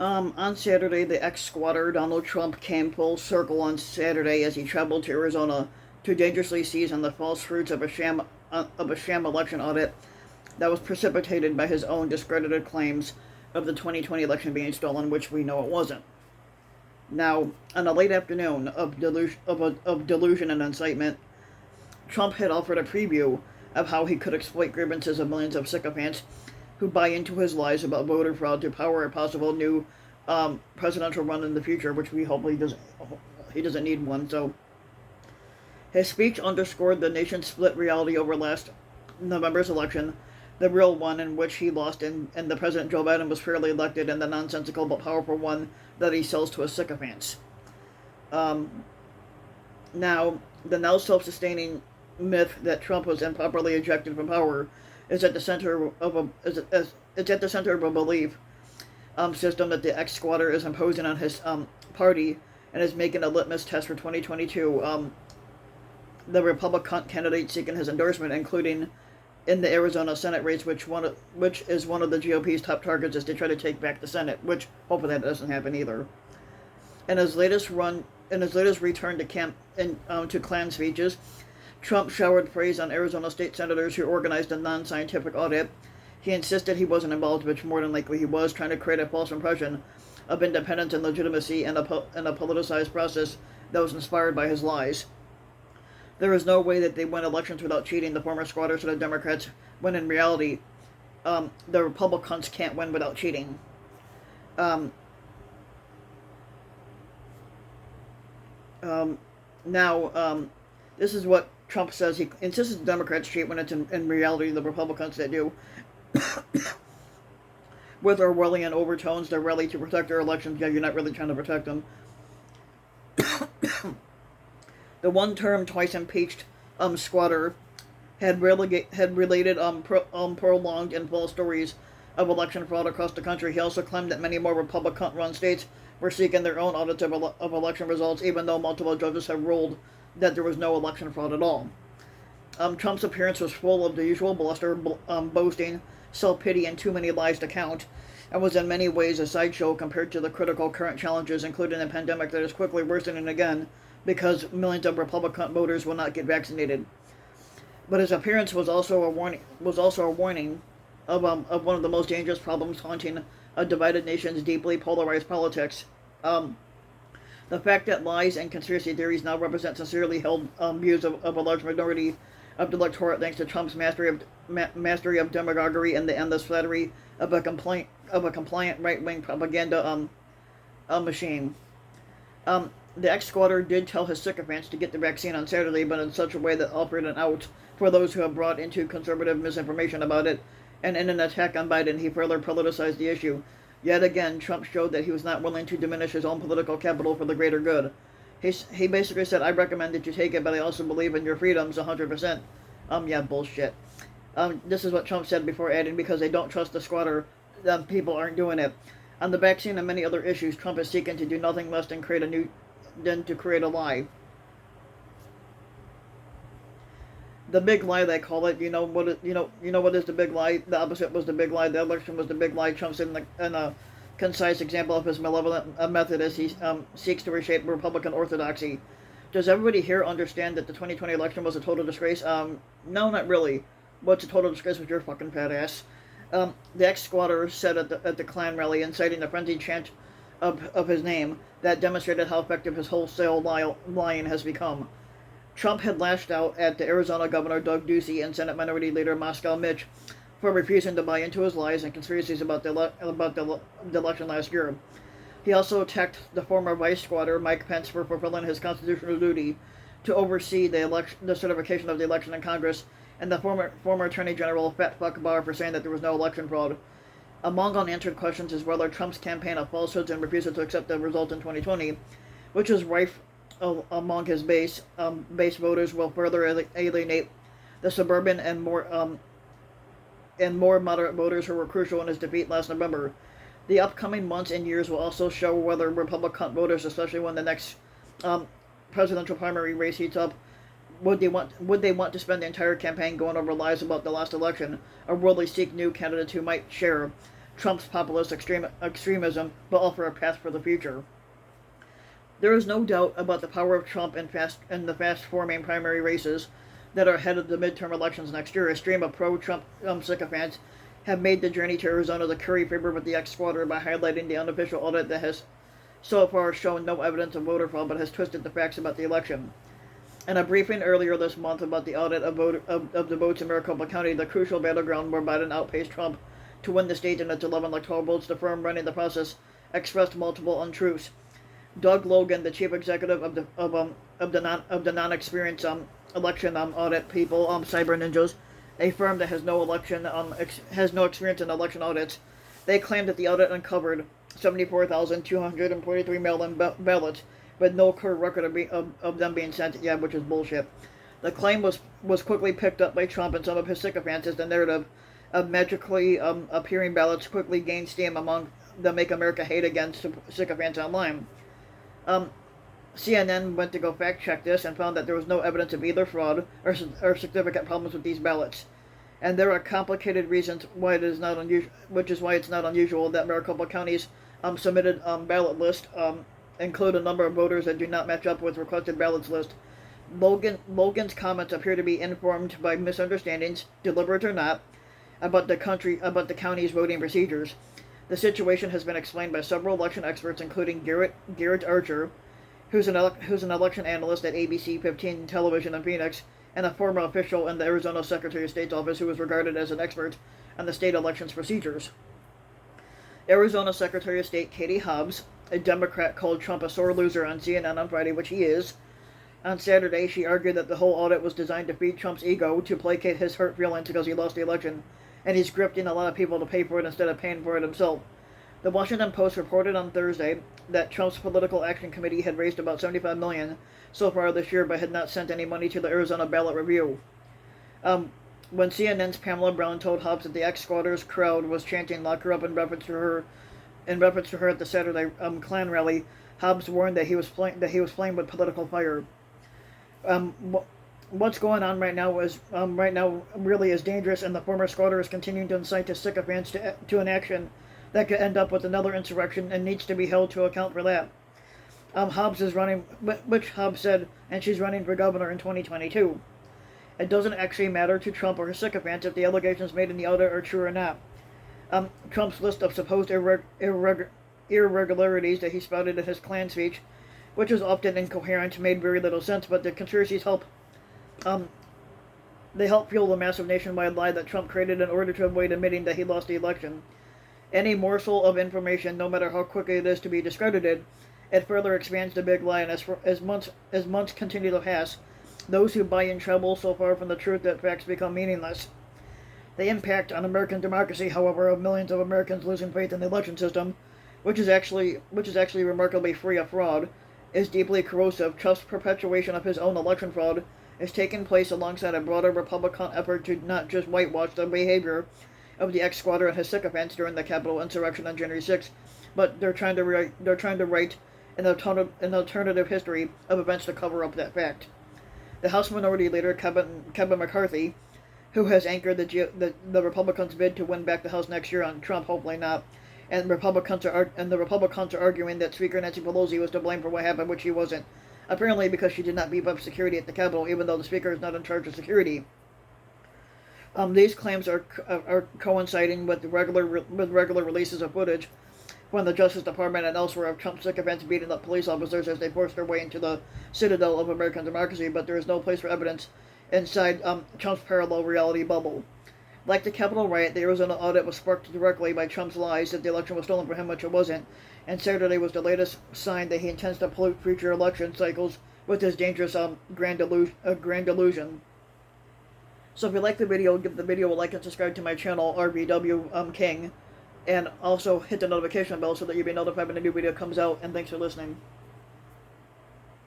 On Saturday, the ex-squatter Donald Trump came full circle on Saturday as he traveled to Arizona to dangerously seize on the false fruits of a sham election audit that was precipitated by his own discredited claims of the 2020 election being stolen, which we know it wasn't. Now, on a late afternoon of delusion and incitement, Trump had offered a preview of how he could exploit grievances of millions of sycophants who buy into his lies about voter fraud to power a possible new presidential run in the future, which we hope he doesn't need one. So his speech underscored the nation's split reality over last November's election, the real one in which he lost and the President Joe Biden was fairly elected, and the nonsensical but powerful one that he sells to his sycophants. Now, the now self-sustaining myth that Trump was improperly ejected from power is at the center of a belief system that the ex-squatter is imposing on his party and is making a litmus test for 2022. The Republican candidates seeking his endorsement, including in the Arizona Senate race, which is one of the GOP's top targets, is to try to take back the Senate, which hopefully that doesn't happen either. In his latest return to Klan speeches, Trump showered praise on Arizona state senators who organized a non-scientific audit. He insisted he wasn't involved, which more than likely he was, trying to create a false impression of independence and legitimacy in a politicized process that was inspired by his lies. There is no way that they win elections without cheating, the former squatter said, the Democrats, when in reality, the Republicans can't win without cheating. This is what Trump says. He insists the Democrats cheat when it's in reality the Republicans that do. With Orwellian overtones, they're rally to protect their elections. Yeah, you're not really trying to protect them. The one-term, twice-impeached squatter had related prolonged and false stories of election fraud across the country. He also claimed that many more Republican-run states were seeking their own audits of election results, even though multiple judges have ruled that there was no election fraud at all. Trump's appearance was full of the usual bluster, boasting, self-pity, and too many lies to count, and was in many ways a sideshow compared to the critical current challenges, including a pandemic that is quickly worsening again because millions of Republican voters will not get vaccinated. But his appearance was also a warning of one of the most dangerous problems haunting a divided nation's deeply polarized politics. The fact that lies and conspiracy theories now represent sincerely held views of a large minority of the electorate, thanks to Trump's mastery of demagoguery and the endless flattery of a compliant right-wing propaganda machine. The ex-squatter did tell his sycophants to get the vaccine on Saturday, but in such a way that offered an out for those who have brought into conservative misinformation about it, and in an attack on Biden, he further politicized the issue. Yet again, Trump showed that he was not willing to diminish his own political capital for the greater good. He basically said, I recommend that you take it, but I also believe in your freedoms 100%. Yeah, bullshit. This is what Trump said before adding, because they don't trust the squatter, people aren't doing it. On the vaccine and many other issues, Trump is seeking to do nothing less than create a lie. The big lie, they call it. You know what is the big lie? The opposite was the big lie. The election was the big lie. Trump said in a concise example of his malevolent method as he seeks to reshape Republican orthodoxy. Does everybody here understand that the 2020 election was a total disgrace? No, not really. What's a total disgrace with your fucking fat ass? The ex-squatter said at the Klan rally, inciting a frenzied chant of his name that demonstrated how effective his wholesale lying has become. Trump had lashed out at the Arizona Governor Doug Ducey and Senate Minority Leader Moscow Mitch for refusing to buy into his lies and conspiracies about the election last year. He also attacked the former vice squatter Mike Pence for fulfilling his constitutional duty to oversee the certification of the election in Congress, and the former Attorney General Fat Fuck Barr for saying that there was no election fraud. Among unanswered questions is whether Trump's campaign of falsehoods and refusal to accept the result in 2020, which is rife among his base voters, will further alienate the suburban and more moderate voters who were crucial in his defeat last November. The upcoming months and years will also show whether Republican voters, especially when the next presidential primary race heats up, would they want to spend the entire campaign going over lies about the last election, or will they seek new candidates who might share Trump's populist extremism, but offer a path for the future. There is no doubt about the power of Trump in the fast-forming primary races that are ahead of the midterm elections next year. A stream of pro-Trump sycophants have made the journey to Arizona to curry favor with the ex-squatter by highlighting the unofficial audit that has so far shown no evidence of voter fraud but has twisted the facts about the election. In a briefing earlier this month about the audit of the votes in Maricopa County, the crucial battleground where Biden outpaced Trump to win the state in its 11 electoral votes, the firm running the process expressed multiple untruths. Doug Logan, the chief executive of the non-experienced election audit people, Cyber Ninjas, a firm that has no experience in election audits, they claimed that the audit uncovered 74,243 mail-in ballots, with no clear record of them being sent yet, which is bullshit. The claim was quickly picked up by Trump and some of his sycophants as the narrative of magically appearing ballots quickly gained steam among the Make America Hate Again sycophants online. CNN went to go fact-check this and found that there was no evidence of either fraud or significant problems with these ballots. And there are complicated reasons why it is not unusual, which is why it's not unusual that Maricopa County's submitted ballot list include a number of voters that do not match up with requested ballots list. Logan's comments appear to be informed by misunderstandings, deliberate or not, about the county's voting procedures. The situation has been explained by several election experts, including Garrett Archer, who's an election analyst at ABC 15 television in Phoenix, and a former official in the Arizona Secretary of State's office who is regarded as an expert on the state elections procedures. Arizona Secretary of State Katie Hobbs, a Democrat, called Trump a sore loser on CNN on Friday, which he is. On Saturday, she argued that the whole audit was designed to feed Trump's ego, to placate his hurt feelings because he lost the election, and he's grifting a lot of people to pay for it instead of paying for it himself. The Washington Post reported on Thursday that Trump's Political Action Committee had raised about $75 million so far this year, but had not sent any money to the Arizona ballot review. When CNN's Pamela Brown told Hobbs that the ex-squatter's crowd was chanting "Lock her up" in reference to her at the Saturday Klan rally, Hobbs warned that he was playing with political fire. What's going on right now really is dangerous, and the former squatter is continuing to incite his sycophants to an action that could end up with another insurrection and needs to be held to account for that. Hobbs is running, which Hobbs said, and she's running for governor in 2022. It doesn't actually matter to Trump or his sycophants if the allegations made in the audit are true or not. Trump's list of supposed irregularities that he spouted in his Klan speech, which was often incoherent, made very little sense, but the conspiracies help fuel the massive nationwide lie that Trump created in order to avoid admitting that he lost the election. Any morsel of information, no matter how quickly it is to be discredited, it further expands the big lie, and as months continue to pass, those who buy in tremble so far from the truth that facts become meaningless. The impact on American democracy, however, of millions of Americans losing faith in the election system, which is actually remarkably free of fraud, is deeply corrosive. Trump's perpetuation of his own election fraud is taking place alongside a broader Republican effort to not just whitewash the behavior of the ex-squatter and his sycophants during the Capitol insurrection on January 6th, but they're trying to write an alternative history of events to cover up that fact. The House Minority Leader Kevin McCarthy, who has anchored the Republicans' bid to win back the House next year on Trump, hopefully not, and the Republicans are arguing that Speaker Nancy Pelosi was to blame for what happened, which she wasn't, apparently because she did not beef up security at the Capitol, even though the Speaker is not in charge of security. These claims are coinciding with regular releases of footage from the Justice Department and elsewhere of Trump sycophants beating up police officers as they force their way into the citadel of American democracy, but there is no place for evidence inside Trump's parallel reality bubble. Like the Capitol riot, the Arizona audit was sparked directly by Trump's lies that the election was stolen from him, which it wasn't, and Saturday was the latest sign that he intends to pollute future election cycles with his dangerous grand delusion. So if you like the video, give the video a like and subscribe to my channel, RVW King, and also hit the notification bell so that you'll be notified when a new video comes out, and thanks for listening.